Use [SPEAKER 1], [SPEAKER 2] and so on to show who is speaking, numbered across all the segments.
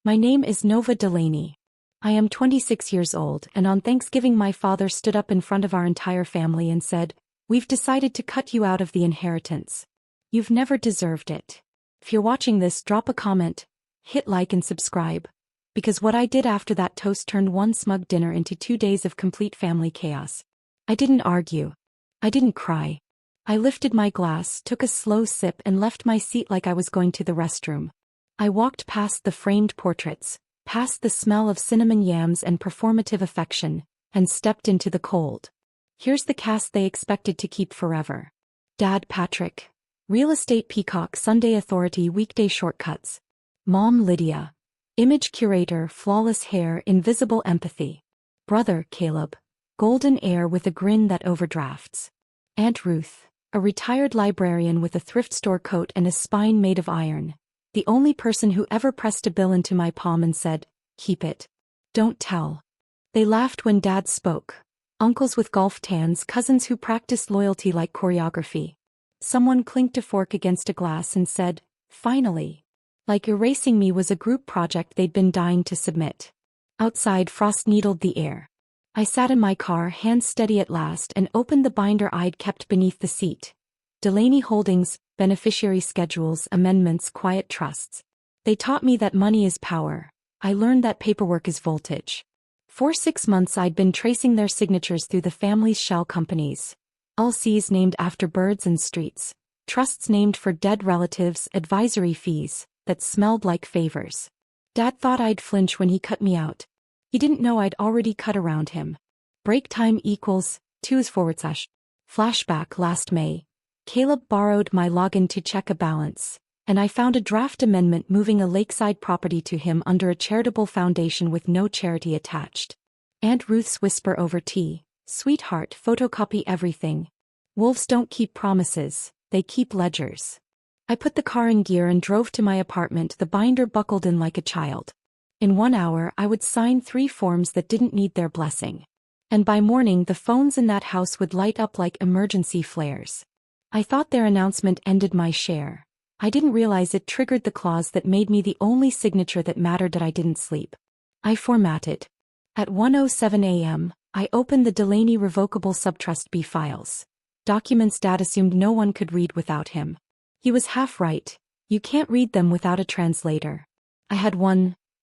[SPEAKER 1] My name is Nova Delaney. I am 26 years old, and on Thanksgiving my father stood up in front of our entire family and said, "We've decided to cut you out of the inheritance. You've never deserved it. If you're watching this, drop a comment, hit like and subscribe, because what I did after that toast turned one smug dinner into 2 days of complete family chaos. I didn't argue. I didn't cry. I lifted my glass, took a slow sip and left my seat like I was going to the restroom. I walked past the framed portraits, past the smell of cinnamon yams and performative affection, and stepped into the cold. Here's the cast they expected to keep forever. Dad Patrick. Real estate peacock, Sunday authority, weekday shortcuts. Mom Lydia. Image curator, flawless hair, invisible empathy. Brother Caleb. Golden heir with a grin that overdrafts. Aunt Ruth. A retired librarian with a thrift store coat and a spine made of iron. The only person who ever pressed a bill into my palm and said, "Keep it. Don't tell." They laughed when Dad spoke. Uncles with golf tans, cousins who practiced loyalty like choreography. Someone clinked a fork against a glass and said, "Finally." Like erasing me was a group project they'd been dying to submit. Outside, frost needled the air. I sat in my car, hands steady at last, and opened the binder I'd kept beneath the seat. Delaney Holdings, beneficiary schedules, amendments, quiet trusts. They taught me that money is power. I learned that paperwork is voltage. For 6 months I'd been tracing their signatures through the family's shell companies. LCs named after birds and streets. Trusts named for dead relatives, advisory fees that smelled like favors. Dad thought I'd flinch when he cut me out. He didn't know I'd already cut around him. Break time equals 2/. Flashback last May. Caleb borrowed my login to check a balance, and I found a draft amendment moving a lakeside property to him under a charitable foundation with no charity attached. Aunt Ruth's whisper over tea, "Sweetheart, photocopy everything. Wolves don't keep promises, they keep ledgers." I put the car in gear and drove to my apartment, the binder buckled in like a child. In 1 hour I would sign 3 forms that didn't need their blessing. And by morning the phones in that house would light up like emergency flares. I thought their announcement ended my share. I didn't realize it triggered the clause that made me the only signature that mattered that I didn't sleep. I formatted. At 1:07 a.m., I opened the Delaney Revocable Subtrust B files. Documents Dad assumed no one could read without him. He was half right. You can't read them without a translator. I had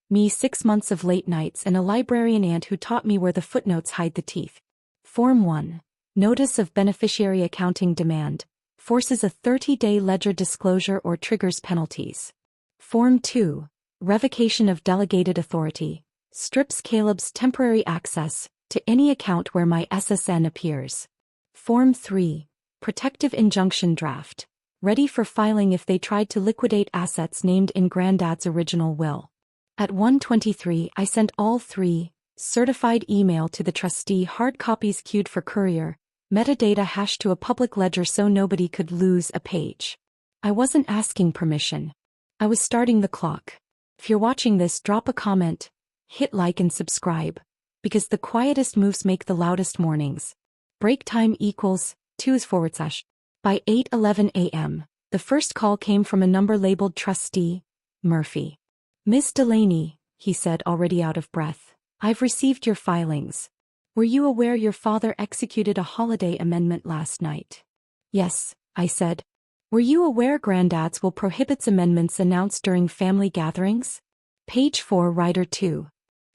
[SPEAKER 1] me 6 months of late nights and a librarian aunt who taught me where the footnotes hide the teeth. Form 1. Notice of Beneficiary Accounting Demand. Forces a 30-day ledger disclosure or triggers penalties. Form 2. Revocation of Delegated Authority. Strips Caleb's temporary access to any account where my SSN appears. Form 3. Protective Injunction Draft. Ready for filing if they tried to liquidate assets named in Granddad's original will. At 1:23 I sent all 3, certified email to the trustee, hard copies queued for courier, metadata hashed to a public ledger so nobody could lose a page. I wasn't asking permission. I was starting the clock. If you're watching this, drop a comment, hit like and subscribe, because the quietest moves make the loudest mornings. Break time equals 2/. By 8:11 a.m., the first call came from a number labeled Trustee Murphy. "Miss Delaney," he said, already out of breath, "I've received your filings. Were you aware your father executed a holiday amendment last night?" "Yes," I said. "Were you aware Granddad's will prohibits amendments announced during family gatherings?" Page 4, Writer 2.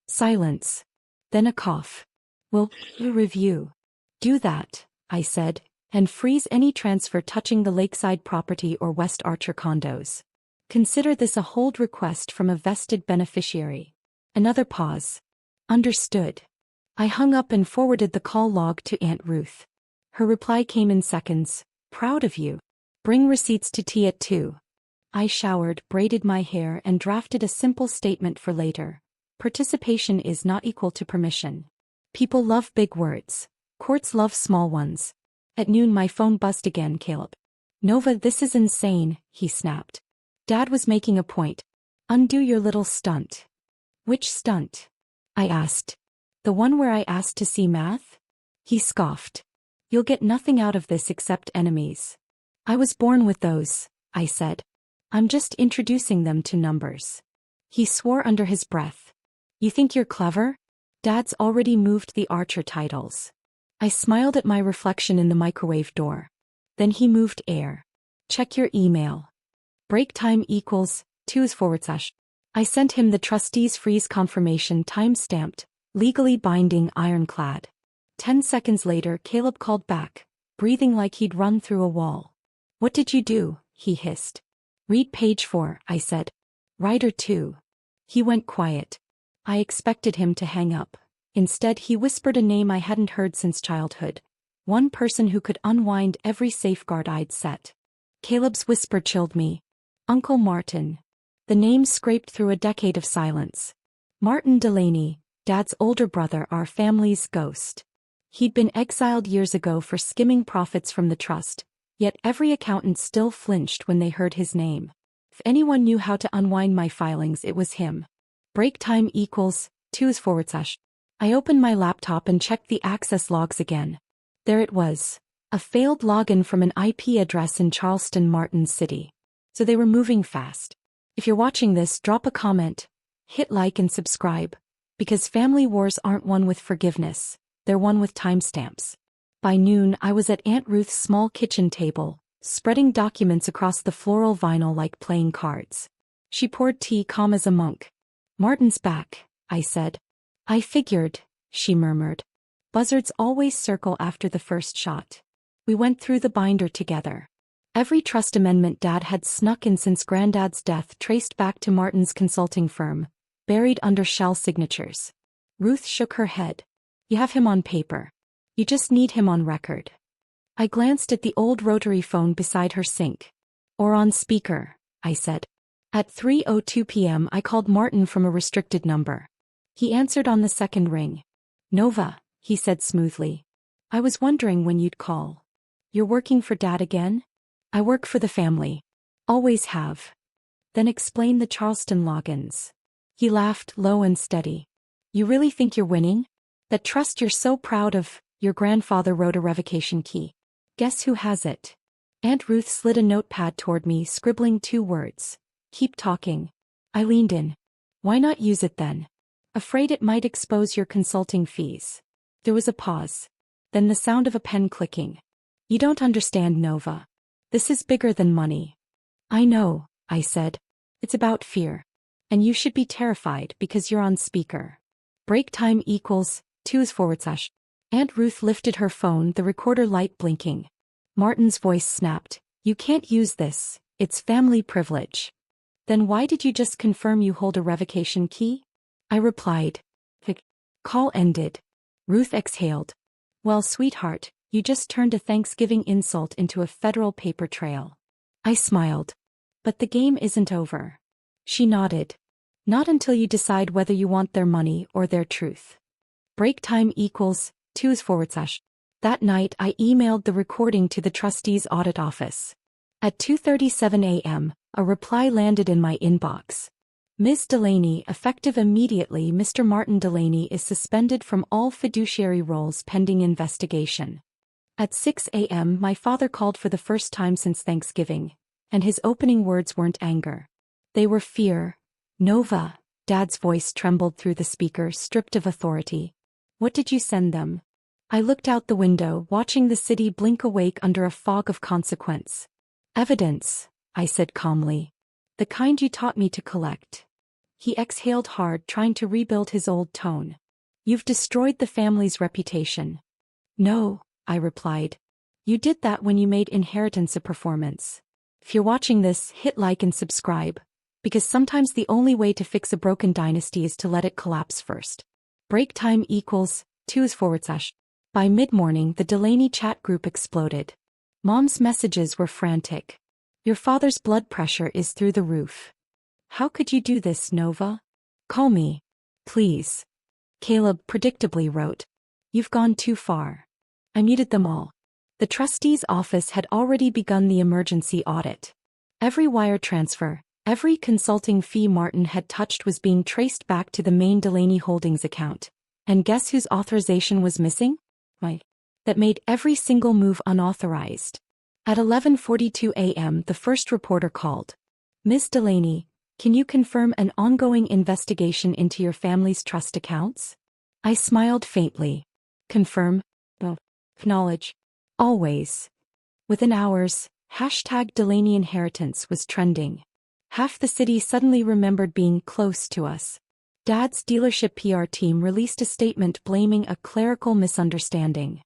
[SPEAKER 1] Silence. Then a cough. "Will you review?" "Do that," I said, "and freeze any transfer touching the lakeside property or West Archer condos. Consider this a hold request from a vested beneficiary." Another pause. "Understood." I hung up and forwarded the call log to Aunt Ruth. Her reply came in seconds. "Proud of you. Bring receipts to tea at 2. I showered, braided my hair, and drafted a simple statement for later. Participation is not equal to permission. People love big words. Courts love small ones. At noon my phone buzzed again. "Caleb." "Nova, this is insane," he snapped. Dad was making a point. "Undo your little stunt." "Which stunt?" I asked. "The one where I asked to see math?" He scoffed. "You'll get nothing out of this except enemies." "I was born with those," I said. "I'm just introducing them to numbers." He swore under his breath. You think you're clever? Dad's already moved the Archer titles. I smiled at my reflection in the microwave door. Then he moved air. Check your email. Break time equals 2/. I sent him the trustee's freeze confirmation time-stamped, legally binding ironclad. 10 seconds later Caleb called back, breathing like he'd run through a wall. What did you do? He hissed. Read page 4, I said. Writer 2. He went quiet. I expected him to hang up. Instead he whispered a name I hadn't heard since childhood. One person who could unwind every safeguard I'd set. Caleb's whisper chilled me. Uncle Martin. The name scraped through a decade of silence. Martin Delaney, Dad's older brother, our family's ghost. He'd been exiled years ago for skimming profits from the trust, yet every accountant still flinched when they heard his name. If anyone knew how to unwind my filings, it was him. Break time equals 2/. I opened my laptop and checked the access logs again. There it was. A failed login from an IP address in Charleston, Martin City. So they were moving fast. If you're watching this, drop a comment, hit like and subscribe, because family wars aren't won with forgiveness, they're won with timestamps. By noon I was at Aunt Ruth's small kitchen table, spreading documents across the floral vinyl like playing cards. She poured tea calm as a monk. Martin's back, I said. I figured, she murmured. Buzzards always circle after the first shot. We went through the binder together. Every trust amendment Dad had snuck in since Granddad's death traced back to Martin's consulting firm, buried under shell signatures. Ruth shook her head. You have him on paper. You just need him on record. I glanced at the old rotary phone beside her sink. Or on speaker, I said. At 3:02 p.m. I called Martin from a restricted number. He answered on the second ring. Nova, he said smoothly. I was wondering when you'd call. You're working for Dad again? I work for the family. Always have. Then explain the Charleston logins. He laughed, low and steady. You really think you're winning? That trust you're so proud of, your grandfather wrote a revocation key. Guess who has it? Aunt Ruth slid a notepad toward me, scribbling 2 words. Keep talking. I leaned in. Why not use it then? Afraid it might expose your consulting fees. There was a pause. Then the sound of a pen clicking. You don't understand, Nova. This is bigger than money. I know, I said. It's about fear. And you should be terrified because you're on speaker. Break time equals 2/. Aunt Ruth lifted her phone, the recorder light blinking. Martin's voice snapped. You can't use this. It's family privilege. Then why did you just confirm you hold a revocation key? I replied. The call ended. Ruth exhaled. Well, sweetheart, you just turned a Thanksgiving insult into a federal paper trail. I smiled. But the game isn't over. She nodded. Not until you decide whether you want their money or their truth. Break time equals 2/. That night I emailed the recording to the trustee's audit office. At 2:37 a.m., a reply landed in my inbox. Ms. Delaney, effective immediately, Mr. Martin Delaney is suspended from all fiduciary roles pending investigation. At 6 a.m. my father called for the first time since Thanksgiving, and his opening words weren't anger. They were fear. Nova, Dad's voice trembled through the speaker, stripped of authority. What did you send them? I looked out the window, watching the city blink awake under a fog of consequence. Evidence, I said calmly. The kind you taught me to collect. He exhaled hard, trying to rebuild his old tone. You've destroyed the family's reputation. No, I replied. You did that when you made inheritance a performance. If you're watching this, hit like and subscribe, because sometimes the only way to fix a broken dynasty is to let it collapse first. Break time equals 2/. By mid-morning, the Delaney chat group exploded. Mom's messages were frantic. Your father's blood pressure is through the roof. How could you do this, Nova? Call me, please. Caleb predictably wrote. You've gone too far. I muted them all. The trustee's office had already begun the emergency audit. Every wire transfer, every consulting fee Martin had touched was being traced back to the main Delaney Holdings account. And guess whose authorization was missing? Mine. That made every single move unauthorized. At 11:42 a.m. the first reporter called. Miss Delaney, Can you confirm an ongoing investigation into your family's trust accounts? I smiled faintly. Confirm? Oh, acknowledge. Always. Within hours, #Delaney Inheritance was trending. Half the city suddenly remembered being close to us. Dad's dealership PR team released a statement blaming a clerical misunderstanding.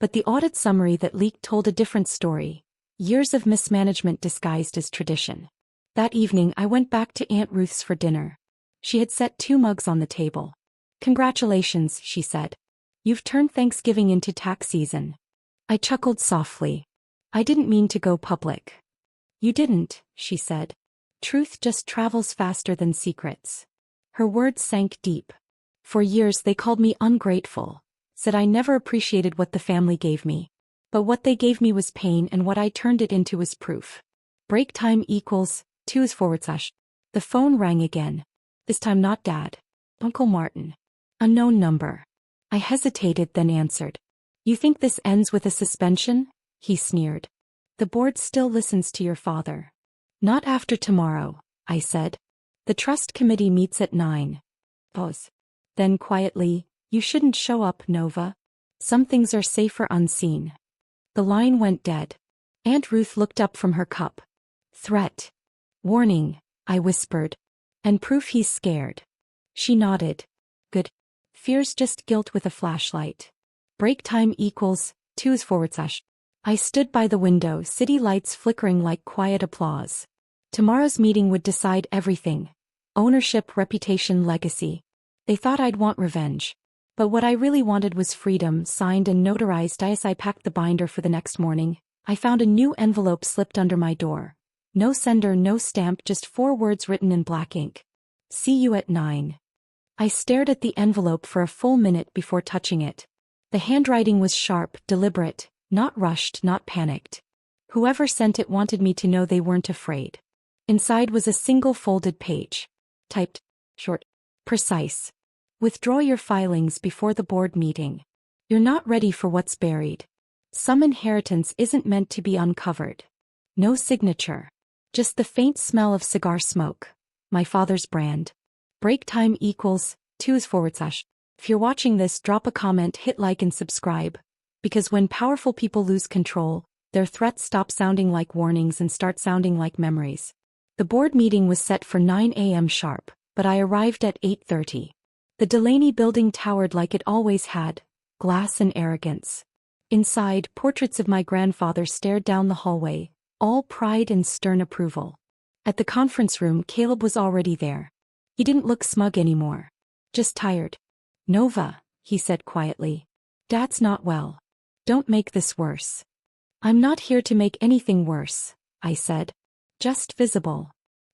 [SPEAKER 1] But the audit summary that leaked told a different story. Years of mismanagement disguised as tradition. That evening I went back to Aunt Ruth's for dinner. She had set 2 mugs on the table. Congratulations, she said. You've turned Thanksgiving into tax season. I chuckled softly. I didn't mean to go public. You didn't, she said. Truth just travels faster than secrets. Her words sank deep. For years they called me ungrateful, said I never appreciated what the family gave me. But what they gave me was pain and what I turned it into was proof. Break time equals 2 /. The phone rang again. This time not Dad. Uncle Martin. Unknown number. I hesitated then answered. You think this ends with a suspension? He sneered. The board still listens to your father. Not after tomorrow, I said. The trust committee meets at 9. Pause. Then quietly, you shouldn't show up, Nova. Some things are safer unseen. The line went dead. Aunt Ruth looked up from her cup. Threat. Warning, I whispered. And proof he's scared. She nodded. Good. Fear's just guilt with a flashlight. Break time equals 2 /. I stood by the window, city lights flickering like quiet applause. Tomorrow's meeting would decide everything. Ownership, reputation, legacy. They thought I'd want revenge. But what I really wanted was freedom, signed and notarized. As I packed the binder for the next morning, I found a new envelope slipped under my door. No sender, no stamp, just 4 words written in black ink. See you at 9. I stared at the envelope for a full minute before touching it. The handwriting was sharp, deliberate, not rushed, not panicked. Whoever sent it wanted me to know they weren't afraid. Inside was a single folded page. Typed. Short. Precise. Withdraw your filings before the board meeting. You're not ready for what's buried. Some inheritance isn't meant to be uncovered. No signature. Just the faint smell of cigar smoke. My father's brand. Break time equals 2 /. If you're watching this, drop a comment, hit like and subscribe. Because when powerful people lose control, their threats stop sounding like warnings and start sounding like memories. The board meeting was set for 9 a.m. sharp, but I arrived at 8:30. The Delaney building towered like it always had, glass and arrogance. Inside, portraits of my grandfather stared down the hallway, all pride and stern approval. At the conference room, Caleb was already there. He didn't look smug anymore. Just tired. Nova, he said quietly. Dad's not well. Don't make this worse. I'm not here to make anything worse, I said. Just visible.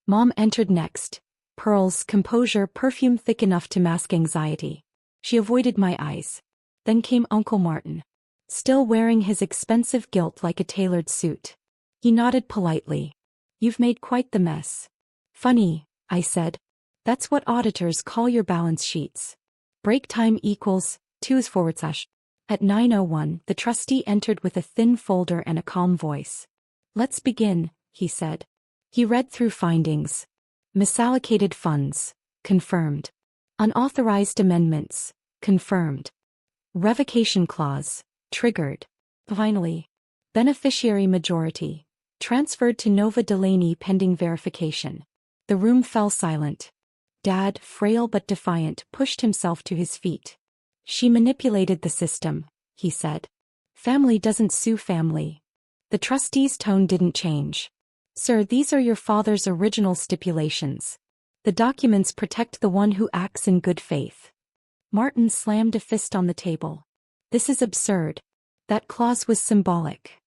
[SPEAKER 1] Mom entered next. Pearls, composure, perfume thick enough to mask anxiety. She avoided my eyes. Then came Uncle Martin. Still wearing his expensive gilt like a tailored suit. He nodded politely. You've made quite the mess. Funny, I said. That's what auditors call your balance sheets. Break time equals 2 /. At 9:01, the trustee entered with a thin folder and a calm voice. Let's begin, he said. He read through findings. Misallocated funds. Confirmed. Unauthorized amendments. Confirmed. Revocation clause. Triggered. Finally. Beneficiary majority. Transferred to Nova Delaney pending verification. The room fell silent. Dad, frail but defiant, pushed himself to his feet. She manipulated the system, he said. Family doesn't sue family. The trustee's tone didn't change. Sir, these are your father's original stipulations. The documents protect the one who acts in good faith. Martin slammed a fist on the table. This is absurd. That clause was symbolic.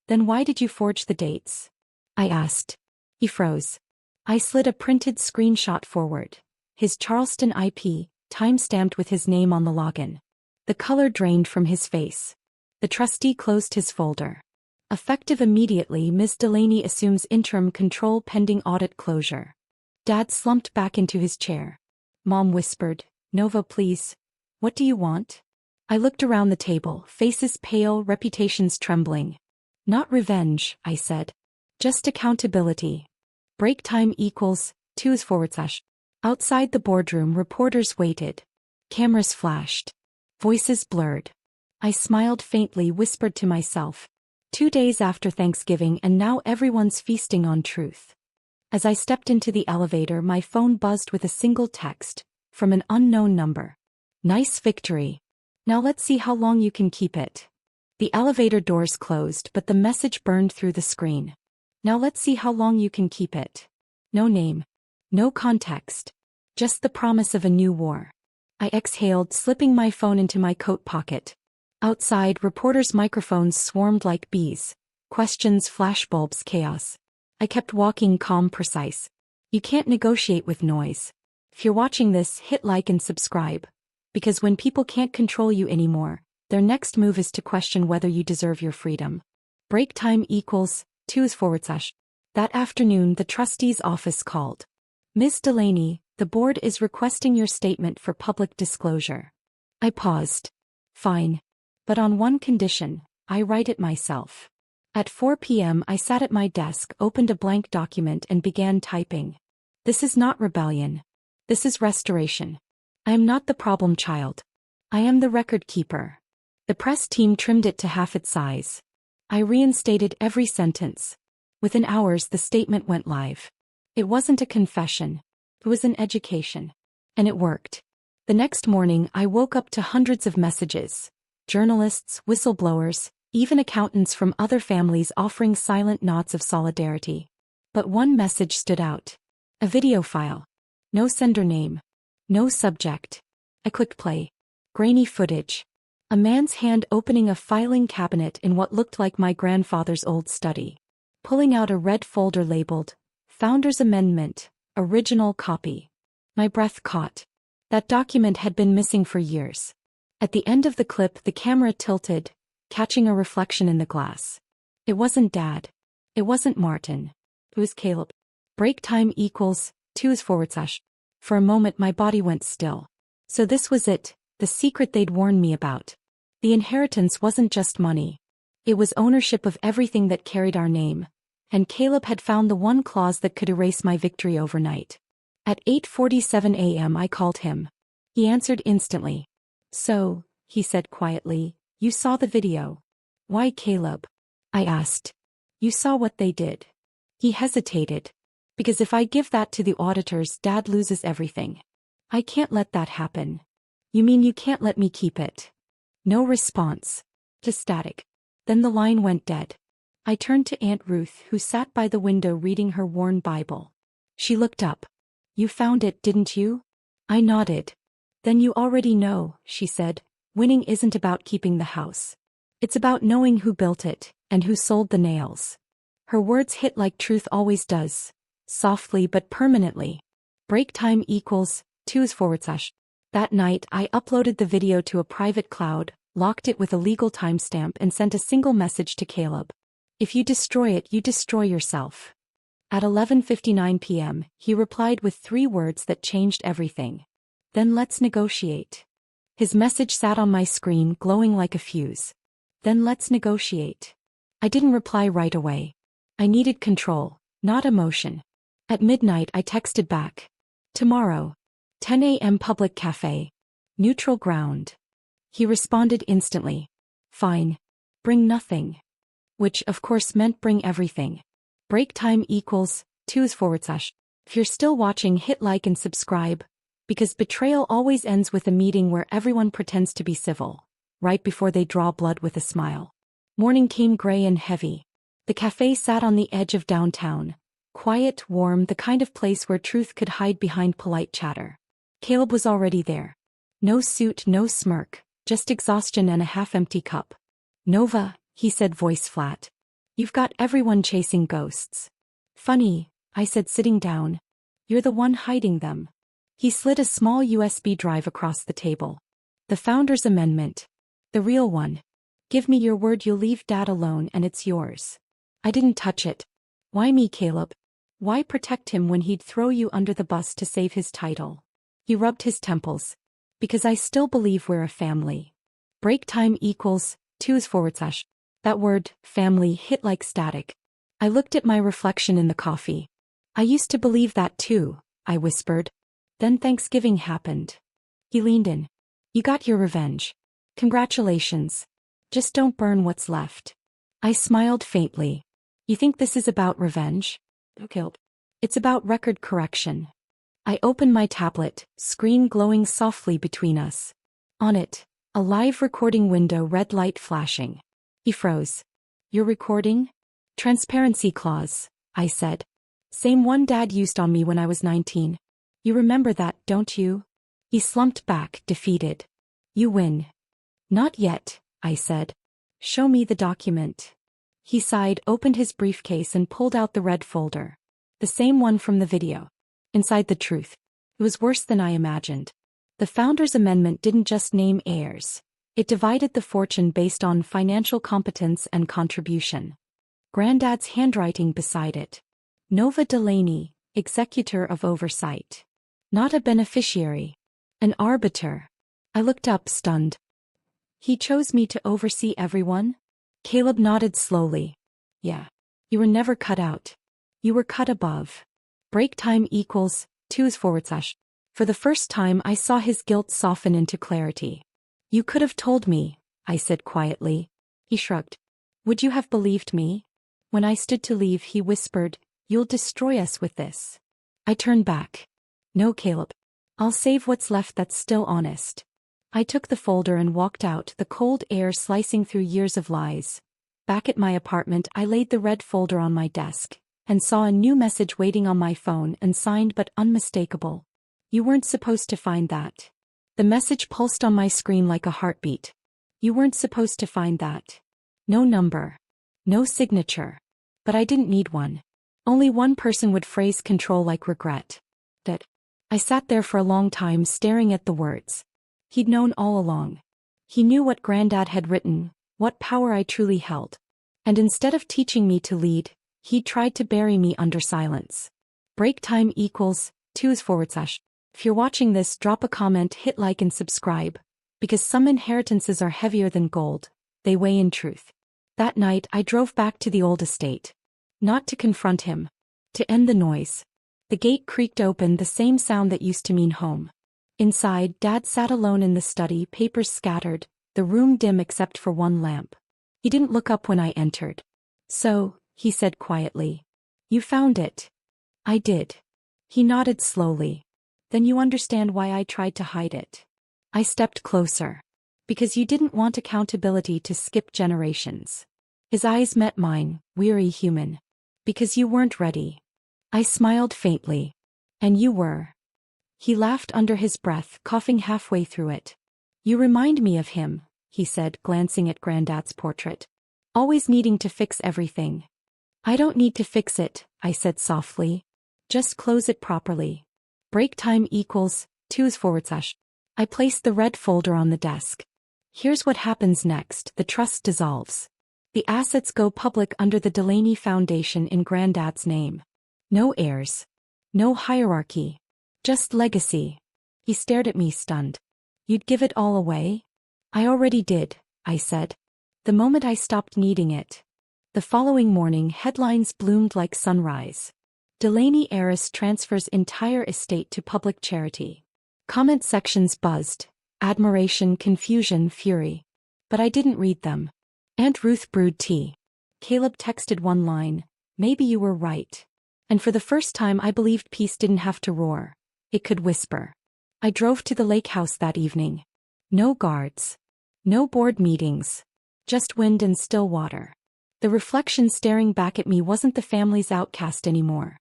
[SPEAKER 1] Then why did you forge the dates? I asked. He froze. I slid a printed screenshot forward. His Charleston IP, time-stamped with his name on the login. The color drained from his face. The trustee closed his folder. Effective immediately, Ms. Delaney assumes interim control pending audit closure. Dad slumped back into his chair. Mom whispered, Nova, please. What do you want? I looked around the table, faces pale, reputations trembling. Not revenge, I said. Just accountability. Break time equals twos forward slash. Outside the boardroom, reporters waited. Cameras flashed. Voices blurred. I smiled faintly, whispered to myself. 2 days after Thanksgiving and now everyone's feasting on truth. As I stepped into the elevator, my phone buzzed with a single text, from an unknown number. Nice victory. Now let's see how long you can keep it. The elevator doors closed, but the message burned through the screen. Now let's see how long you can keep it. No name. No context. Just the promise of a new war. I exhaled, slipping my phone into my coat pocket. Outside, reporters' microphones swarmed like bees. Questions, flashbulbs, chaos. I kept walking, calm, precise. You can't negotiate with noise. If you're watching this, hit like and subscribe. Because when people can't control you anymore, their next move is to question whether you deserve your freedom. Break time equals twos forward slash. That afternoon, the trustee's office called. Ms. Delaney, the board is requesting your statement for public disclosure. I paused. Fine. But on one condition, I write it myself. At 4 p.m. I sat at my desk, opened a blank document and began typing. This is not rebellion. This is restoration. I am not the problem child. I am the record keeper. The press team trimmed it to half its size. I reinstated every sentence. Within hours, the statement went live. It wasn't a confession. It was an education. And it worked. The next morning, I woke up to hundreds of messages. Journalists, whistleblowers, even accountants from other families offering silent nods of solidarity. But one message stood out. A video file. No sender name. No subject. I clicked play. Grainy footage. A man's hand opening a filing cabinet in what looked like my grandfather's old study. Pulling out a red folder labeled, Founder's Amendment, Original Copy. My breath caught. That document had been missing for years. At the end of the clip, the camera tilted, catching a reflection in the glass. It wasn't Dad. It wasn't Martin. It was Caleb. Break time equals twos forward slash. For a moment my body went still. So this was it, the secret they'd warned me about. The inheritance wasn't just money. It was ownership of everything that carried our name. And Caleb had found the one clause that could erase my victory overnight. At 8:47 a.m. I called him. He answered instantly. So, he said quietly, you saw the video. Why, Caleb? I asked. You saw what they did. He hesitated. Because if I give that to the auditors, Dad loses everything. I can't let that happen. You mean you can't let me keep it? No response. Just static. Then the line went dead. I turned to Aunt Ruth, who sat by the window reading her worn Bible. She looked up. You found it, didn't you? I nodded. Then you already know, she said, winning isn't about keeping the house. It's about knowing who built it, and who sold the nails. Her words hit like truth always does. Softly but permanently. Break time equals twos forward slash. That night I uploaded the video to a private cloud, locked it with a legal timestamp and sent a single message to Caleb. If you destroy it, you destroy yourself. At 11:59 p.m., he replied with 3 words that changed everything. Then let's negotiate. His message sat on my screen, glowing like a fuse. Then let's negotiate. I didn't reply right away. I needed control, not emotion. At midnight I texted back. Tomorrow. 10 a.m. public cafe. Neutral ground. He responded instantly. Fine. Bring nothing. Which of course meant bring everything. Break time equals twos forward slash. If you're still watching, hit like and subscribe. Because betrayal always ends with a meeting where everyone pretends to be civil. Right before they draw blood with a smile. Morning came gray and heavy. The cafe sat on the edge of downtown. Quiet, warm, the kind of place where truth could hide behind polite chatter. Caleb was already there. No suit, no smirk, just exhaustion and a half-empty cup. Nova, he said, voice flat. You've got everyone chasing ghosts. Funny, I said, sitting down. You're the one hiding them. He slid a small USB drive across the table. The Founder's Amendment. The real one. Give me your word you'll leave Dad alone and it's yours. I didn't touch it. Why me, Caleb? Why protect him when he'd throw you under the bus to save his title? He rubbed his temples. Because I still believe we're a family. Break time equals twos forward slash. That word, family, hit like static. I looked at my reflection in the coffee. I used to believe that too, I whispered. Then Thanksgiving happened. He leaned in. You got your revenge. Congratulations. Just don't burn what's left. I smiled faintly. You think this is about revenge? Okay. It's about record correction. I opened my tablet, screen glowing softly between us. On it, a live recording window, red light flashing. He froze. You're recording? Transparency clause, I said. Same one Dad used on me when I was 19. You remember that, don't you? He slumped back, defeated. You win. Not yet, I said. Show me the document. He sighed, opened his briefcase and pulled out the red folder. The same one from the video. Inside the truth. It was worse than I imagined. The Founders' Amendment didn't just name heirs. It divided the fortune based on financial competence and contribution. Granddad's handwriting beside it. Nova Delaney, executor of oversight. Not a beneficiary. An arbiter. I looked up, stunned. He chose me to oversee everyone? Caleb nodded slowly. Yeah. You were never cut out. You were cut above. Break time equals 2/. For the first time I saw his guilt soften into clarity. You could have told me, I said quietly. He shrugged. Would you have believed me? When I stood to leave, he whispered, You'll destroy us with this. I turned back. No, Caleb. I'll save what's left that's still honest. I took the folder and walked out, the cold air slicing through years of lies. Back at my apartment, I laid the red folder on my desk and saw a new message waiting on my phone, unsigned but unmistakable. You weren't supposed to find that. The message pulsed on my screen like a heartbeat. You weren't supposed to find that. No number. No signature. But I didn't need one. Only one person would phrase control like regret. That. I sat there for a long time staring at the words. He'd known all along. He knew what Granddad had written, what power I truly held. And instead of teaching me to lead, he tried to bury me under silence. Break time equals 2/. If you're watching this, drop a comment, hit like and subscribe. Because some inheritances are heavier than gold. They weigh in truth. That night I drove back to the old estate. Not to confront him. To end the noise. The gate creaked open, the same sound that used to mean home. Inside, Dad sat alone in the study, papers scattered, the room dim except for one lamp. He didn't look up when I entered. So, he said quietly. You found it. I did. He nodded slowly. Then you understand why I tried to hide it. I stepped closer. Because you didn't want accountability to skip generations. His eyes met mine, weary human. Because you weren't ready. I smiled faintly. And you were. He laughed under his breath, coughing halfway through it. You remind me of him, he said, glancing at Granddad's portrait. Always needing to fix everything. I don't need to fix it, I said softly. Just close it properly. Break time equals 2/. I placed the red folder on the desk. Here's what happens next. The trust dissolves. The assets go public under the Delaney Foundation in Granddad's name. No heirs. No hierarchy. Just legacy. He stared at me, stunned. You'd give it all away? I already did, I said. The moment I stopped needing it. The following morning, headlines bloomed like sunrise. Delaney heiress transfers entire estate to public charity. Comment sections buzzed. Admiration, confusion, fury. But I didn't read them. Aunt Ruth brewed tea. Caleb texted one line. Maybe you were right. And for the first time I believed peace didn't have to roar. It could whisper. I drove to the lake house that evening. No guards. No board meetings. Just wind and still water. The reflection staring back at me wasn't the family's outcast anymore.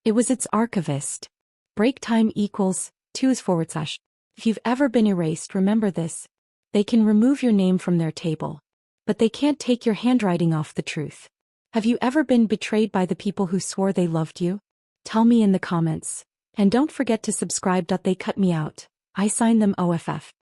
[SPEAKER 1] It was its archivist. Break time equals 2/. If you've ever been erased, remember this. They can remove your name from their table. But they can't take your handwriting off the truth. Have you ever been betrayed by the people who swore they loved you? Tell me in the comments. And don't forget to subscribe. They cut me out. I signed them OFF.